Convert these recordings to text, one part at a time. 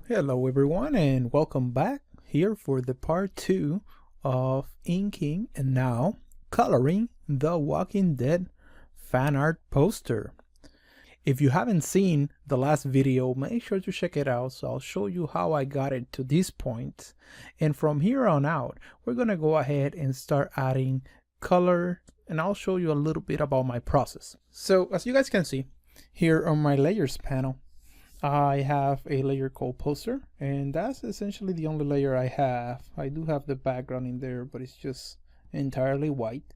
Hello everyone and welcome back here for the part 2 of inking and now coloring the Walking Dead fan art poster. If you haven't seen the last video, make sure to check it out, so I'll show you how I got it to this point. And from here on out, we're gonna go ahead and start adding color, and I'll show you a little bit about my process. So as you guys can see here on my layers panel, I have a layer called poster, and that's essentially the only layer I have. I do have the background in there, but it's just entirely white.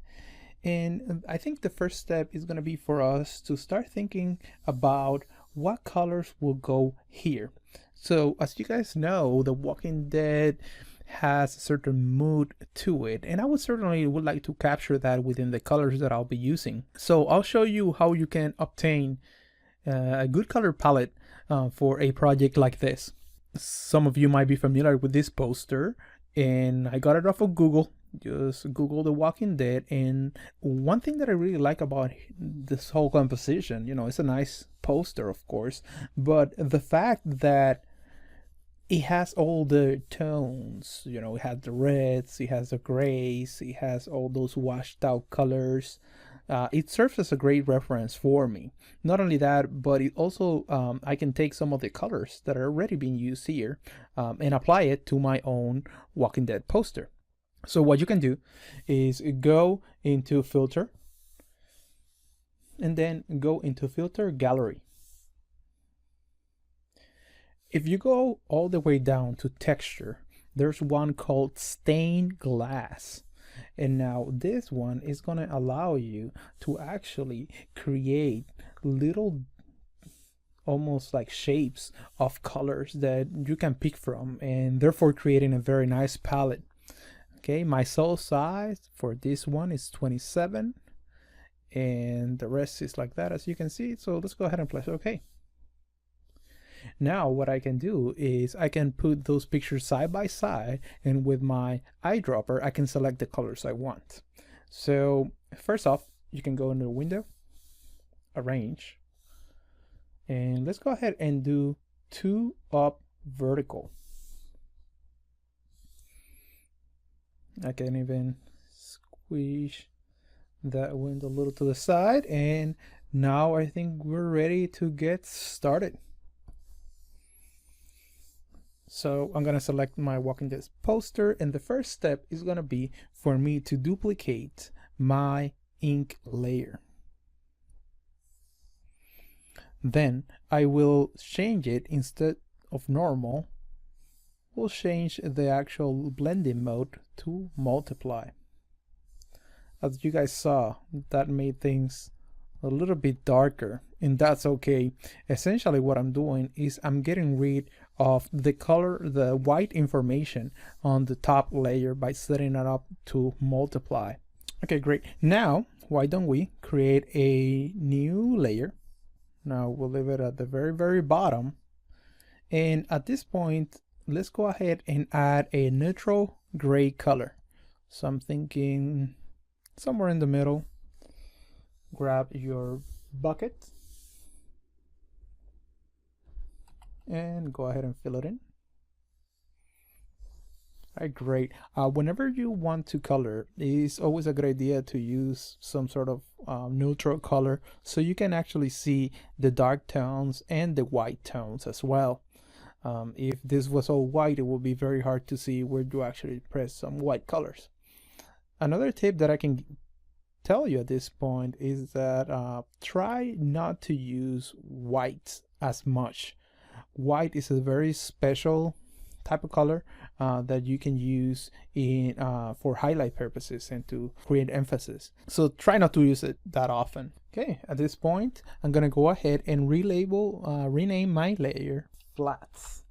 And I think the first step is going to be for us to start thinking about what colors will go here. So as you guys know, The Walking Dead has a certain mood to it, and I would like to capture that within the colors that I'll be using. So I'll show you how you can obtain a good color palette for a project like this. Some of you might be familiar with this poster, and I got it off of Google. Just Google The Walking Dead, and one thing that I really like about this whole composition, it's a nice poster, of course, but the fact that it has all the tones, it has the reds, it has the grays, it has all those washed out colors. It serves as a great reference for me. Not only that, but it also I can take some of the colors that are already being used here and apply it to my own Walking Dead poster. So what you can do is go into filter and then go into filter gallery. If you go all the way down to texture, there's one called stained glass. And now this one is going to allow you to actually create little almost like shapes of colors that you can pick from, and therefore creating a very nice palette. Okay, my cell size for this one is 27 and the rest is like that, as you can see. So let's go ahead and press OK. Now what I can do is I can put those pictures side by side, and with my eyedropper I can select the colors I want. So first off, you can go into the window, arrange, and let's go ahead and do 2 up vertical. I can even squeeze that window a little to the side, and now I think we're ready to get started. So I'm going to select my Walking Dead poster, and the first step is going to be for me to duplicate my ink layer. Then I will change it, instead of normal, we'll change the actual blending mode to multiply. As you guys saw, that made things a little bit darker, and that's okay. Essentially what I'm doing is I'm getting rid of the white information on the top layer by setting it up to multiply. Okay, great. Now why don't we create a new layer. Now we'll leave it at the very bottom, and at this point let's go ahead and add a neutral gray color. So I'm thinking somewhere in the middle. Grab your bucket and go ahead and fill it in. All right, great. Whenever you want to color, it's always a good idea to use some sort of neutral color, so you can actually see the dark tones and the white tones as well. If this was all white, it would be very hard to see where you actually press some white colors. Another tip that I can tell you at this point is that try not to use white as much. White is a very special type of color that you can use in for highlight purposes and to create emphasis. So try not to use it that often. Okay, at this point I'm gonna go ahead and rename my layer flats.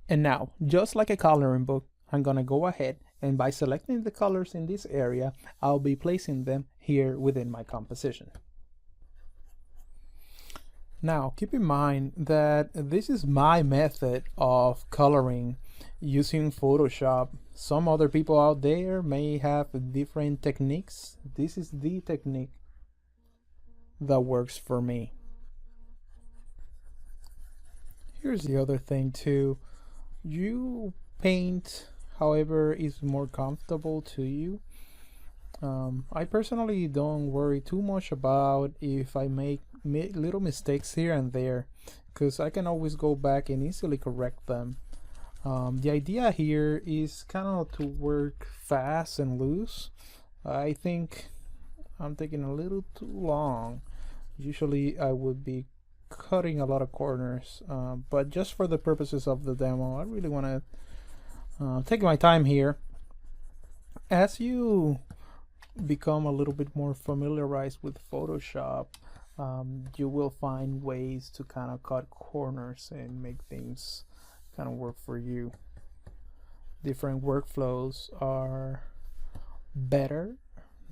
And now, just like a coloring book, I'm gonna go ahead and by selecting the colors in this area, I'll be placing them here within my composition. Now keep in mind that this is my method of coloring using Photoshop. Some other people out there may have different techniques. This is the technique that works for me. Here's the other thing too. You paint however is more comfortable to you. I personally don't worry too much about if I make little mistakes here and there, because I can always go back and easily correct them. The idea here is kind of to work fast and loose. I think I'm taking a little too long. Usually I would be cutting a lot of corners, but just for the purposes of the demo, I really want to take my time here. As you become a little bit more familiarized with Photoshop, you will find ways to kind of cut corners and make things kind of work for you. Different workflows are better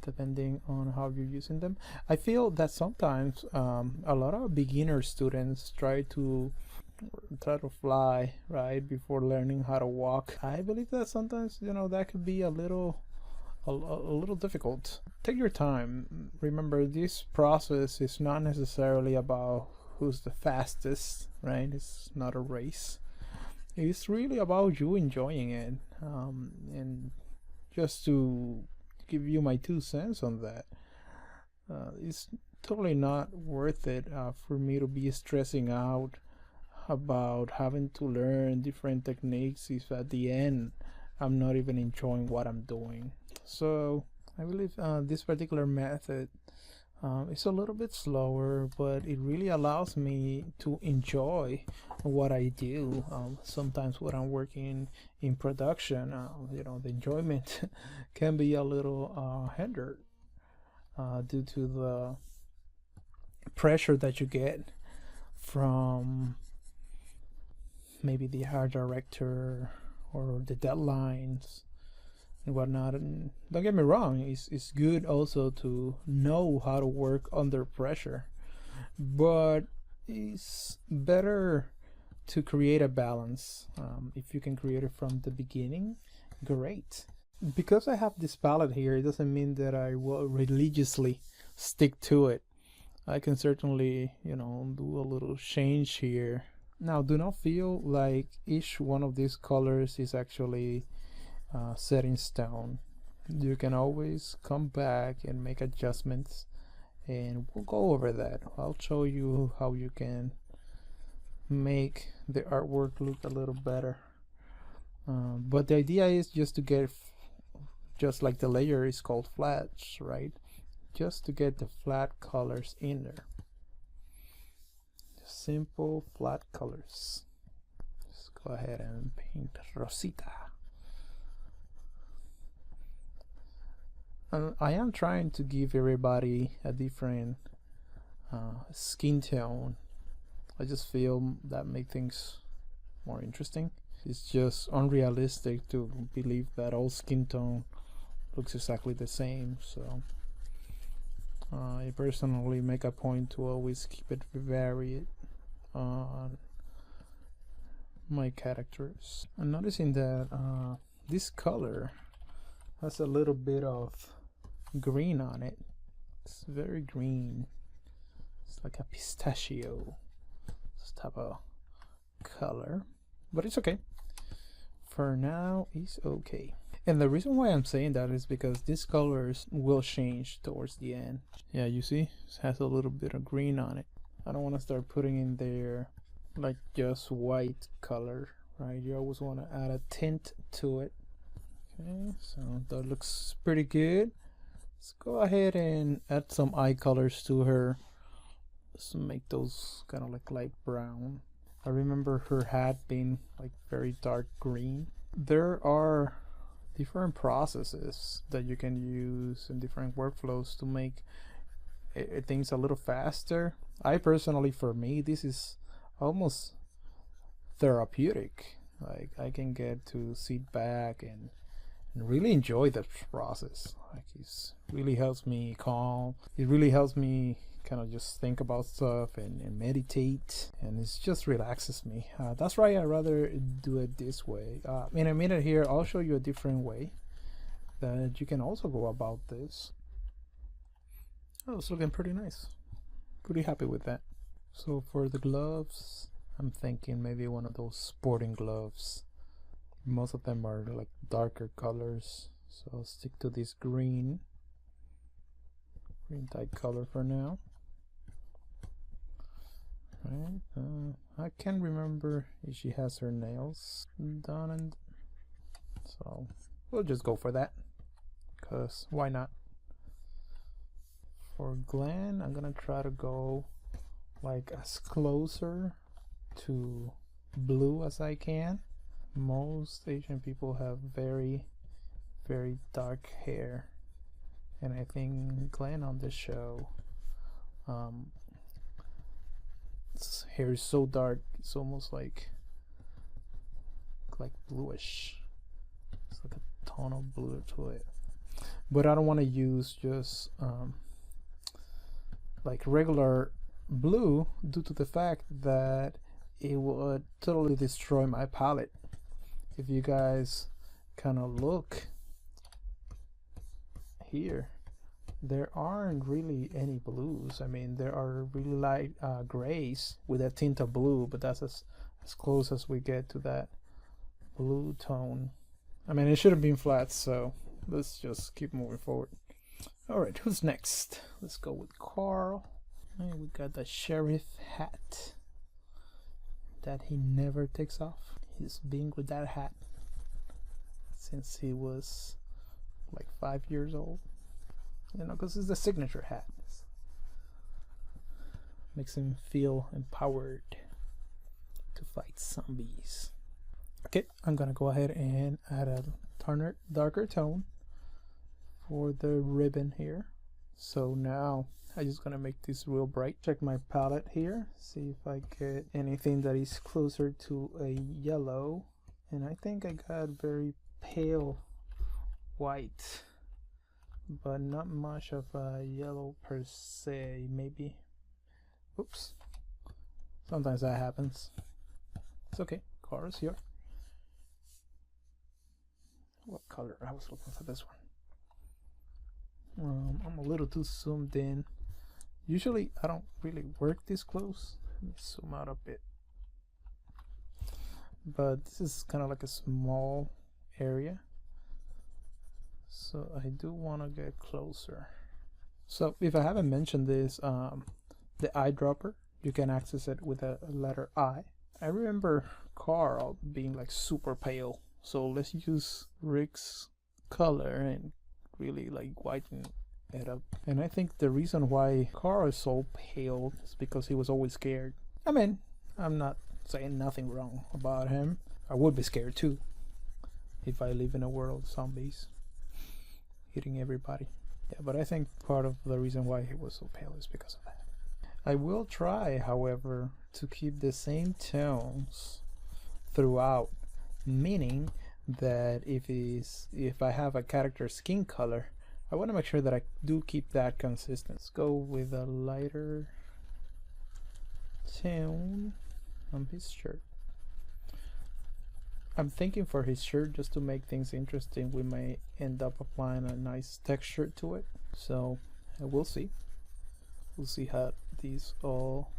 depending on how you're using them. I feel that sometimes a lot of beginner students try to fly right before learning how to walk. I believe that sometimes, you know, that could be a little difficult. Take your time. Remember, this process is not necessarily about who's the fastest, right? It's not a race. It's really about you enjoying it. And just to give you my 2 cents on that, it's totally not worth it for me to be stressing out about having to learn different techniques if at the end I'm not even enjoying what I'm doing. So I believe this particular method is a little bit slower, but it really allows me to enjoy what I do. Sometimes when I'm working in production, you know, the enjoyment can be a little hindered due to the pressure that you get from maybe the art director or the deadlines and whatnot. And don't get me wrong, it's good also to know how to work under pressure, but it's better to create a balance. If you can create it from the beginning, great. Because I have this palette here, it doesn't mean that I will religiously stick to it. I can certainly, you know, do a little change here. Now, do not feel like each one of these colors is actually set in stone. You can always come back and make adjustments, and we'll go over that. I'll show you how you can make the artwork look a little better. But the idea is just to get, just like the layer is called flats, right? Just to get the flat colors in there. Simple flat colors. Let's go ahead and paint Rosita. I am trying to give everybody a different skin tone. I just feel that make things more interesting. It's just unrealistic to believe that all skin tone looks exactly the same, so I personally make a point to always keep it varied on my characters. I'm noticing that this color has a little bit of green on it. It's very green. It's like a pistachio type of color, but it's okay. For now, it's okay. And the reason why I'm saying that is because these colors will change towards the end. Yeah, you see, it has a little bit of green on it. I don't want to start putting in there like just white color, right? You always want to add a tint to it. Okay, so that looks pretty good. Let's go ahead and add some eye colors to her. Let's make those kind of like light brown. I remember her hat being like very dark green. There are different processes that you can use in different workflows to make things a little faster. I personally, for me, this is almost therapeutic. Like I can get to sit back and really enjoy the process. Like it really helps me calm. It really helps me kind of just think about stuff and meditate, and it just relaxes me. That's why I rather do it this way. In a minute here, I'll show you a different way that you can also go about this. Oh, it's looking pretty nice. Pretty happy with that. So for the gloves, I'm thinking maybe one of those sporting gloves. Most of them are like darker colors, so I'll stick to this green type color for now. Right, I can't remember if she has her nails done, and so we'll just go for that, cause why not? For Glenn, I'm gonna try to go like as closer to blue as I can. Most Asian people have very dark hair, and I think Glenn on this show, his hair is so dark it's almost like bluish. It's like a tone of blue to it, but I don't want to use just like regular blue due to the fact that it would totally destroy my palette. If you guys kind of look here, there aren't really any blues. I mean, there are really light grays with a tint of blue, but that's as close as we get to that blue tone. I mean, it should have been flat, so let's just keep moving forward. Alright, who's next? Let's go with Carl. And we got the sheriff hat that he never takes off. He's been with that hat since he was like 5 years old. You know, because it's the signature hat. Makes him feel empowered to fight zombies. Okay, I'm gonna go ahead and add a darker tone for the ribbon here. So now I'm just gonna make this real bright. Check my palette here, see if I get anything that is closer to a yellow, and I think I got very pale white, but not much of a yellow per se. Maybe, oops, sometimes that happens. It's okay. Colors here. What color? I was looking for this one. I'm a little too zoomed in. Usually I don't really work this close. Let me zoom out a bit. But this is kind of like a small area, so I do want to get closer. So if I haven't mentioned this, the eyedropper, you can access it with a letter I. I remember Carl being like super pale, so let's use Rick's color and really like whiten it up. And I think the reason why Carl is so pale is because he was always scared. I mean, I'm not saying nothing wrong about him. I would be scared too if I live in a world of zombies eating everybody. Yeah, but I think part of the reason why he was so pale is because of that. I will try, however, to keep the same tones throughout, meaning that if I have a character skin color, I want to make sure that I do keep that consistent. Let's go with a lighter tone on his shirt. I'm thinking for his shirt, just to make things interesting, we may end up applying a nice texture to it. So we'll see. We'll see how these all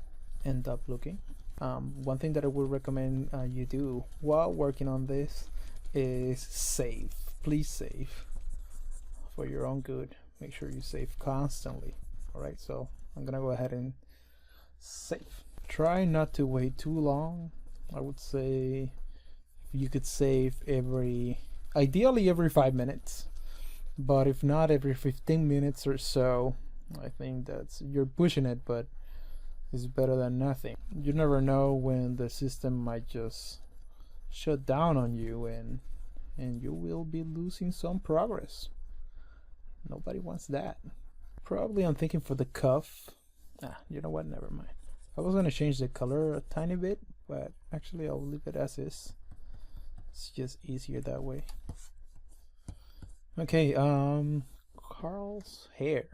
end up looking. One thing that I would recommend you do while working on this is save. Please save. For your own good, make sure you save constantly. Alright, so I'm gonna go ahead and save. Try not to wait too long. I would say you could save ideally every 5 minutes, but if not, every 15 minutes or so. I think you're pushing it, but it's better than nothing. You never know when the system might just shut down on you, and you will be losing some progress. Nobody wants that. Probably I'm thinking for the cuff. You know what? Never mind. I was gonna change the color a tiny bit, but actually I'll leave it as is. It's just easier that way. Okay, Carl's hair.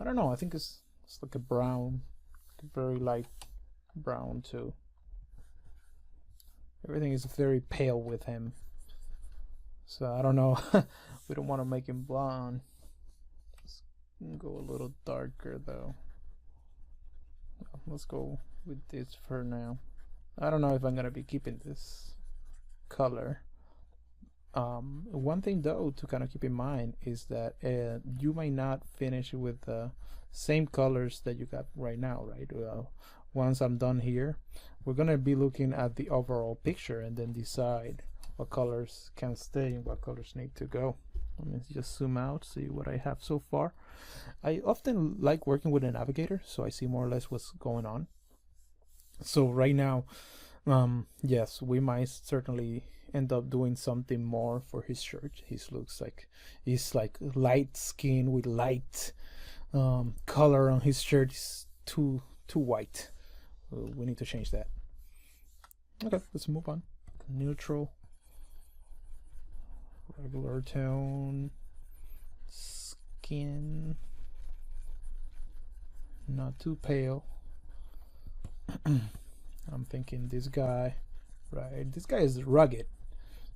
I don't know. I think it's like a brown, very light brown too. Everything is very pale with him. So I don't know. We don't want to make him blonde. Let's go a little darker though. Let's go with this for now. I don't know if I'm gonna be keeping this color. One thing though to kind of keep in mind is that you might not finish with the same colors that you got right now, right? Once I'm done here, we're gonna be looking at the overall picture and then decide what colors can stay and what colors need to go. Let me just zoom out, see what I have so far. I often like working with a navigator, so I see more or less what's going on. So right now, yes, we might certainly end up doing something more for his shirt. He's like light skin with light color on his shirt. Is too white. We need to change that. Okay, let's move on. Neutral, regular tone, skin, not too pale. I'm thinking this guy, right? This guy is rugged,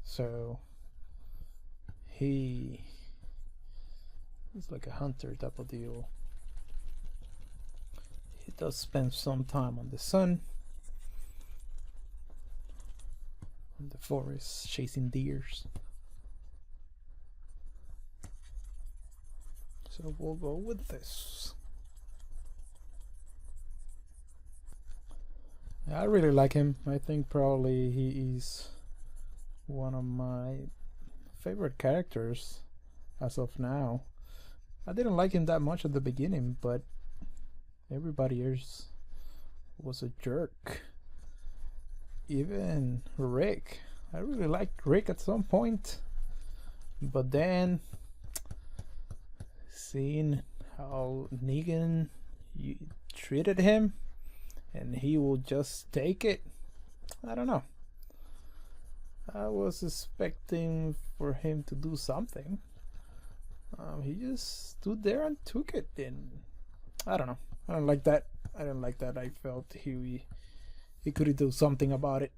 so he's like a hunter type of deal. He does spend some time on the sun, in the forest, chasing deers. So we'll go with this. I really like him. I think probably he is one of my favorite characters as of now. I didn't like him that much at the beginning, but everybody else was a jerk. Even Rick. I really liked Rick at some point, but then seeing how Negan treated him, and he will just take it. I don't know. I was expecting for him to do something. He just stood there and took it, and I don't know. I don't like that. I didn't like that. I felt he could do something about it.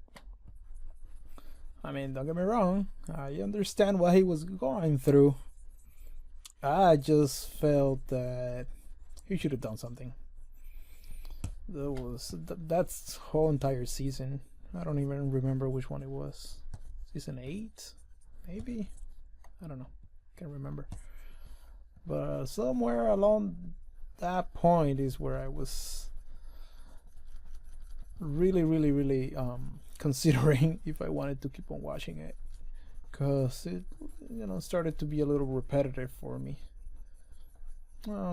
I mean, don't get me wrong. I understand what he was going through. I just felt that he should have done something. That's whole entire season. I don't even remember which one it was. Season 8, maybe. I don't know. Can't remember. But somewhere along that point is where I was really considering if I wanted to keep on watching it, because it started to be a little repetitive for me.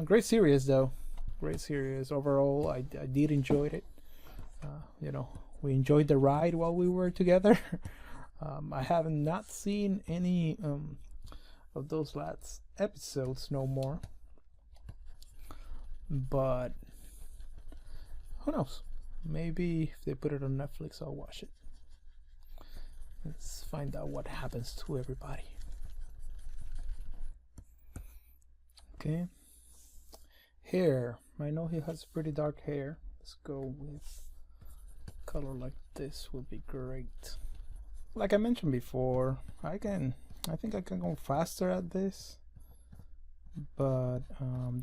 Great series though. Great series overall. I did enjoy it. We enjoyed the ride while we were together. I have not seen any of those last episodes no more, but who knows, maybe if they put it on Netflix I'll watch it. Let's find out what happens to everybody. Okay, hair. I know he has pretty dark hair. Let's go with color like this would be great. Like I mentioned before, I think I can go faster at this, but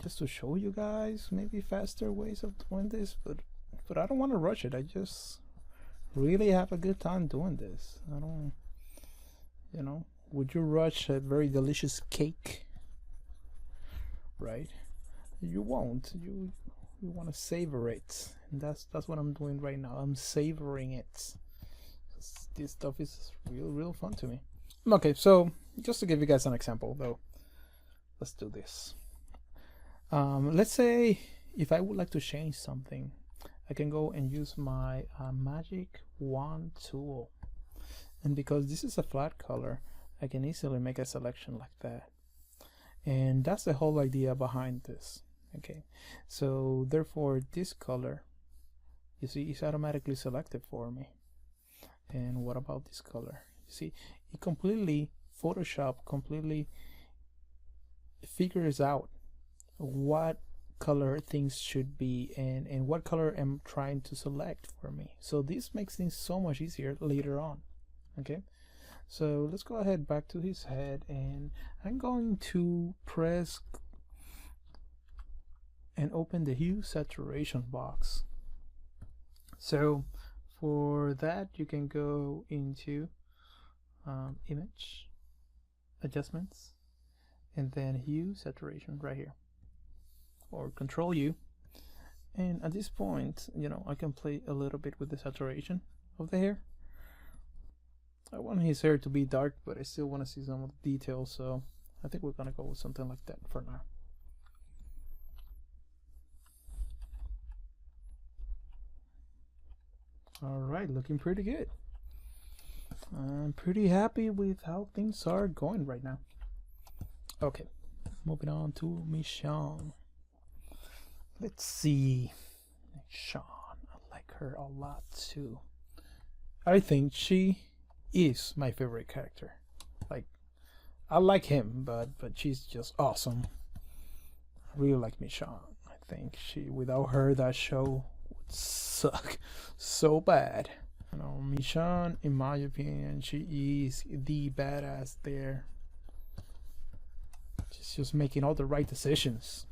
just to show you guys maybe faster ways of doing this, but I don't want to rush it. I just really have a good time doing this. I don't, would you rush a very delicious cake? Right? You won't. You want to savor it, and that's what I'm doing right now. I'm savoring it. This stuff is real fun to me. Okay, so just to give you guys an example though, let's do this. Let's say if I would like to change something, I can go and use my magic wand tool, and because this is a flat color, I can easily make a selection like that, and that's the whole idea behind this. Okay, so therefore this color, you see, is automatically selected for me. And what about this color? You see, it completely Photoshop completely figures out what color things should be and what color I'm trying to select for me. So this makes things so much easier later on. Okay, so let's go ahead back to his head, and I'm going to press and open the hue saturation box, So for that, you can go into image adjustments and then hue saturation right here, or control U. And at this point, you know, I can play a little bit with the saturation of the hair. I want his hair to be dark, but I still want to see some of the details, so I think we're gonna go with something like that for now. Alright, looking pretty good. I'm pretty happy with how things are going right now. Okay, moving on to Michonne. Let's see. Michonne, I like her a lot too. I think she is my favorite character. Like, I like him, but she's just awesome. I really like Michonne. I think without her, that show would suck so bad. You know, Michonne, in my opinion, she is the badass there. She's just making all the right decisions.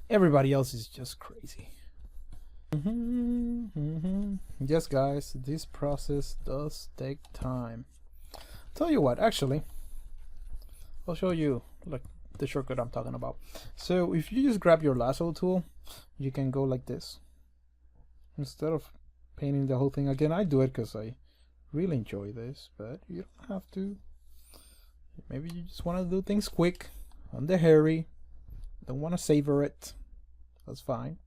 Everybody else is just crazy. Yes, guys, this process does take time. Tell you what, actually, I'll show you like the shortcut I'm talking about. So if you just grab your lasso tool, you can go like this. Instead of painting the whole thing again, I do it because I really enjoy this, but you don't have to. Maybe you just want to do things quick, on the hurry, don't want to savor it. That's fine.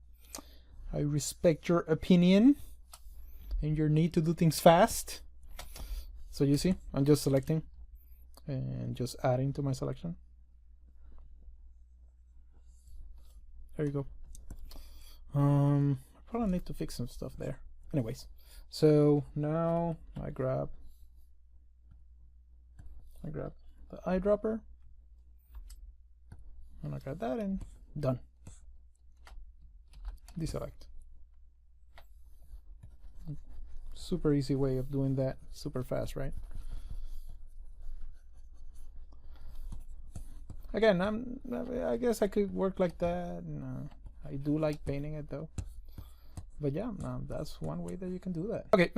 I respect your opinion and your need to do things fast. So you see, I'm just selecting and just adding to my selection. There you go. I probably need to fix some stuff there. Anyways, so now I grab the eyedropper and I got that and done. Deselect. Super easy way of doing that, super fast, right? Again, I guess I could work like that. No, I do like painting it though. But yeah, that's one way that you can do that. Okay,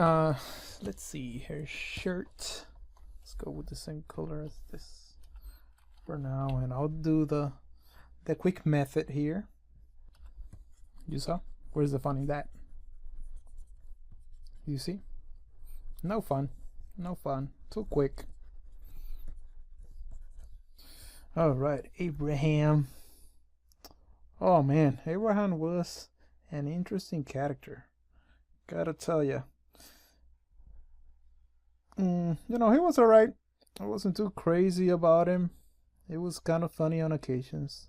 let's see, her shirt. Let's go with the same color as this for now, and I'll do the quick method here. You saw? Where's the fun in that? You see? No fun. No fun. Too quick. Alright, Abraham. Oh man, Abraham was an interesting character. Gotta tell ya. You know, he was alright. I wasn't too crazy about him. It was kind of funny on occasions.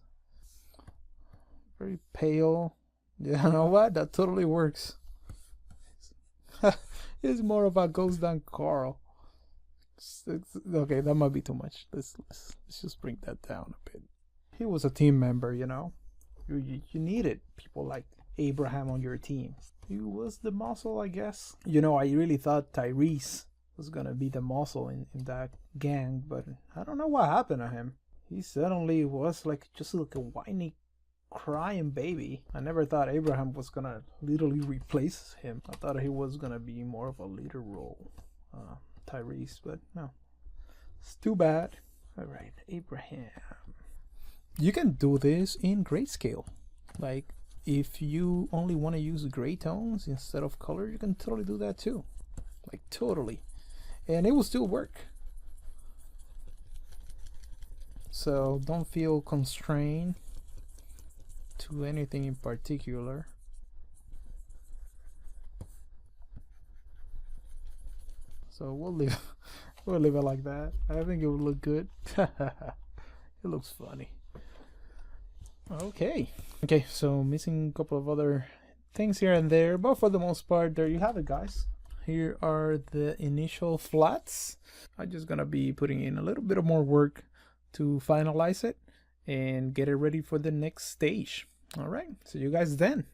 Very pale. Yeah, you know what? That totally works. It's more of a ghost than Carl. Okay, that might be too much. Let's just bring that down a bit. He was a team member, you know. You needed people like Abraham on your team. He was the muscle, I guess. You know, I really thought Tyrese was gonna be the muscle in that gang, but I don't know what happened to him. He suddenly was like just like a whiny crying baby. I never thought Abraham was gonna literally replace him. I thought he was gonna be more of a leader role, Tyrese, but no, it's too bad. All right, Abraham. You can do this in grayscale. Like if you only want to use gray tones instead of color, you can totally do that too. Like totally, and it will still work. So don't feel constrained to anything in particular. So we'll leave it like that. I think it would look good. It looks funny. Okay, so missing a couple of other things here and there, but for the most part, there you have it, guys. Here are the initial flats. I'm just gonna be putting in a little bit of more work to finalize it and get it ready for the next stage. All right, see you guys then.